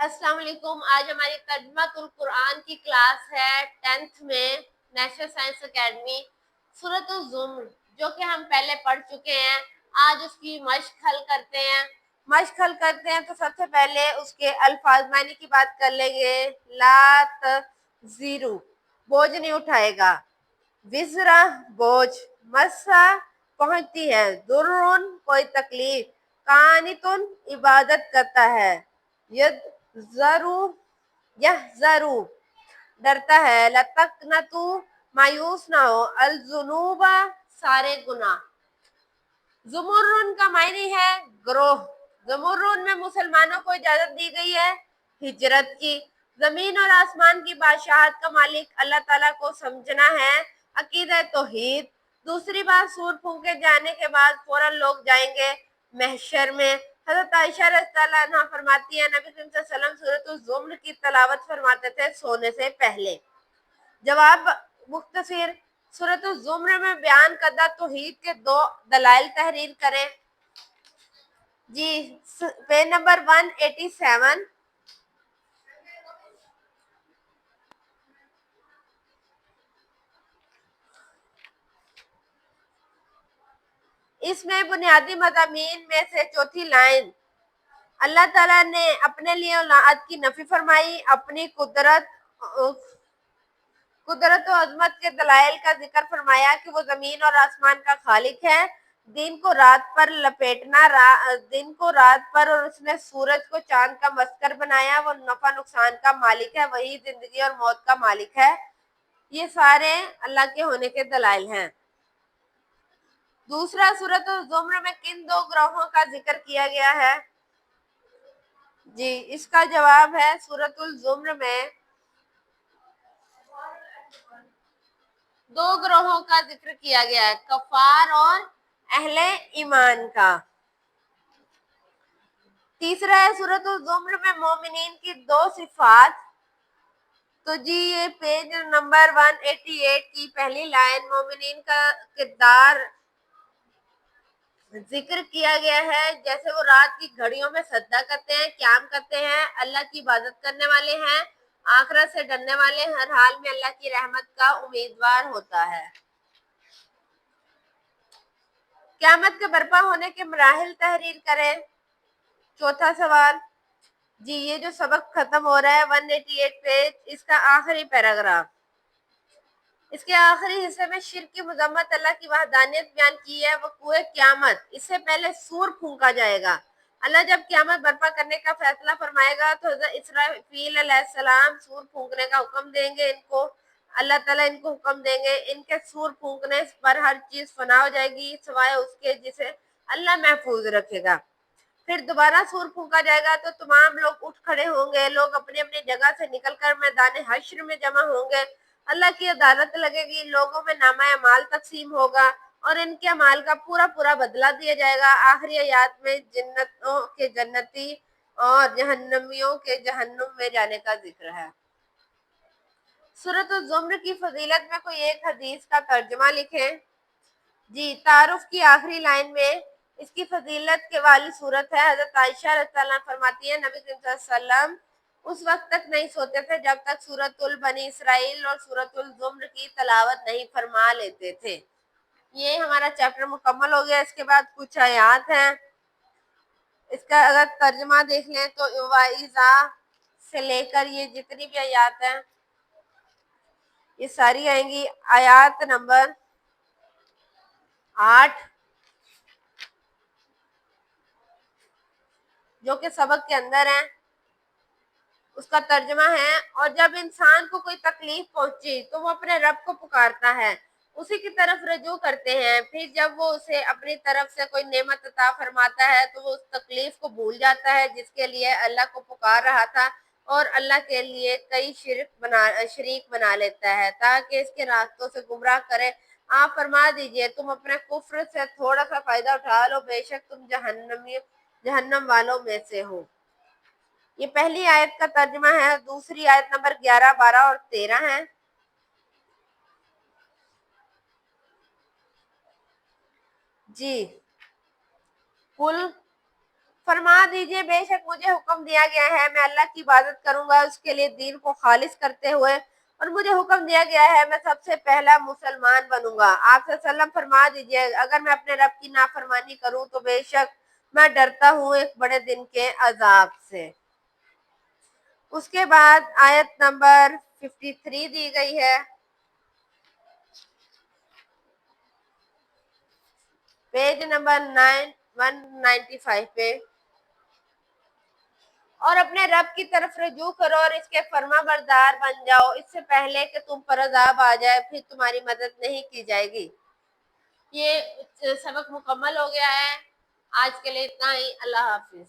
अस्सलाम वालेकुम। आज हमारी तर्जुमातुल कुरान की क्लास है 10th में नेशनल साइंस एकेडमी सूरतुल ज़ुम्र, जो कि हम पहले पढ़ चुके हैं। आज उसकी मश्क हल करते हैं। तो सबसे पहले उसके अल्फाज मानी की बात कर लेंगे। ला तज़ीरु, बोझ नहीं उठाएगा। विज़रा, बोझ। मस्सा, पहुंचती है। दुर्रुन, कोई तकलीफ। कानितुन, इबादत करता है। यज़रू, यहज़रू, डरता है। लतकनतु, मायूस ना हो। अलजुनूबा, सारे गुनाह। ज़ुमुर्रुन का मायने है ग्रोह। ज़ुमुर्रुन में मुसलमानों को इजाजत दी गई है हिजरत की। जमीन और आसमान की बादशाहत का मालिक अल्लाह ताला को समझना है, अकीदा तौहीद। दूसरी बात, सूर फूंके जाने के बाद फौरन लोग जाएंगे महशर में। हजरत आयशा रज़ियल्लाहु अन्हा फरमाती है, नबी करीम सल्लल्लाहु अलैहि वसल्लम सूरतुल ज़ुम्र की तलावत फरमाते थे सोने से पहले। जवाब मुख्तसर, सूरतुल ज़ुम्र में बयान करदा तौहीद के दो दलाइल तहरीर करें। जी, पेज नंबर 187। इसमें बुनियादी मज़ामीन में से चौथी लाइन, अल्लाह ताला ने अपने लिए औलाद की नफी फरमाई। अपनी कुदरत और अजमत के दलाइल का जिक्र फरमाया कि वो जमीन और आसमान का खालिक है। दिन को रात पर लपेटना, दिन को रात पर, और उसने सूरज को चांद का मस्कर बनाया। वो नफा नुकसान का मालिक है, वही जिंदगी और मौत का मालिक है। ये सारे अल्लाह के होने के दलाइल हैं। दूसरा, सूरत ज़ुम्र में किन दो ग्रोहों का जिक्र किया गया है? जी, इसका जवाब है सूरतुल ज़ुम्र में दो ग्रोहों का जिक्र किया गया है, कफार और अहले ईमान का। तीसरा है सूरतुल ज़ुम्र में मोमिनीन की दो सिफात। तो जी, ये पेज नंबर 188 की पहली लाइन, मोमिनीन का किरदार जिक्र किया गया है। जैसे वो रात की घड़ियों में सजदा करते हैं, क्याम करते हैं, अल्लाह की इबादत करने वाले हैं, आखिरत से डरने वाले, हर हाल में अल्लाह की रहमत का उम्मीदवार होता है। क़यामत के बर्पा होने के मराहिल तहरीर करें। चौथा सवाल, जी ये जो सबक खत्म हो रहा है 188 पेज, इसका आखिरी पैराग्राफ, इसके आखिरी हिस्से में शिर्क की मजम्मत, अल्लाह की वहदानियत बयान की है। वक़ूए क़यामत, इससे पहले सूर फूंका जाएगा। अल्लाह जब क़यामत बर्पा करने का फैसला फरमाएगा तो हज़रत इसराफील अलैहिस्सलाम सूर फूंकने का हुक्म देंगे। इनको अल्लाह ताला इनको हुक्म देंगे, इनके सूर फूंकने पर हर चीज फना हो जाएगी सिवाय उसके जिसे अल्लाह महफूज रखेगा। फिर दोबारा सूर फूंका जाएगा तो तमाम लोग उठ खड़े होंगे। लोग अपनी अपनी जगह से निकलकर मैदान हश्र में जमा होंगे। अल्लाह की अदालत लगेगी, लोगों में नामा अमाल तकसीम होगा और इनके अमाल का पूरा पूरा बदला दिया जाएगा। आखिरी आयत में जन्नतों के जन्नती और जहन्नमियों के जहन्नुम में जाने का जिक्र है। सूरत ज़ुम्र की फजीलत में कोई एक हदीस का तर्जुमा लिखें। जी, तारुफ की आखिरी लाइन में इसकी फजीलत के वाली सूरत है। हजरत आयशा रज़ियल्लाहु अन्हा फरमाती है, नबी करीम सल्लल्लाहु अलैहि वसल्लम उस वक्त तक नहीं सोते थे जब तक सूरतुल बनी इसराइल और सूरतुल ज़ुम्र की तलावत नहीं फरमा लेते थे। ये हमारा चैप्टर मुकम्मल हो गया। इसके बाद कुछ आयात हैं, इसका अगर तर्जुमा देख लें तो वाइजा से लेकर ये जितनी भी आयात हैं ये सारी आएंगी। आयात नंबर 8 जो कि सबक के अंदर है, उसका तर्जुमा है, और जब इंसान को कोई तकलीफ पहुंची तो वो अपने रब को पुकारता है, उसी की तरफ रजू करते हैं। फिर जब वो उसे अपनी तरफ से कोई नेमत अता फरमाता है तो वो उस तकलीफ को भूल जाता है जिसके लिए अल्लाह को पुकार रहा था, और अल्लाह के लिए कई शरीक बना लेता है ताकि इसके रास्तों से गुमराह करे। आप फरमा दीजिए, तुम अपने कुफ्र से थोड़ा सा फायदा उठा लो, बेशक तुम जहन्नम वालों में से हो। ये पहली आयत का तर्जुमा है। दूसरी आयत नंबर 11, 12 और 13 है। जी, कुल فرما دیجئے بے شک مجھے حکم دیا گیا ہے میں اللہ کی عبادت کروں گا اس کے لیے دین کو خالص کرتے ہوئے، اور مجھے حکم دیا گیا ہے میں سب سے پہلا مسلمان بنوں گا۔ آپ صلی اللہ علیہ وسلم فرما دیجئے اگر میں اپنے رب کی نافرمانی کروں تو بے شک میں ڈرتا ہوں ایک بڑے دن کے عذاب سے۔ اس کے بعد آیت نمبر 53 دی گئی ہے، پیج نمبر 195 پہ، اور اپنے رب کی طرف رجوع کرو اور اس کے فرما بردار بن جاؤ اس سے پہلے کہ تم پر عذاب آ جائے پھر تمہاری مدد نہیں کی جائے گی۔ یہ سبق مکمل ہو گیا ہے، آج کے لیے اتنا ہی، اللہ حافظ۔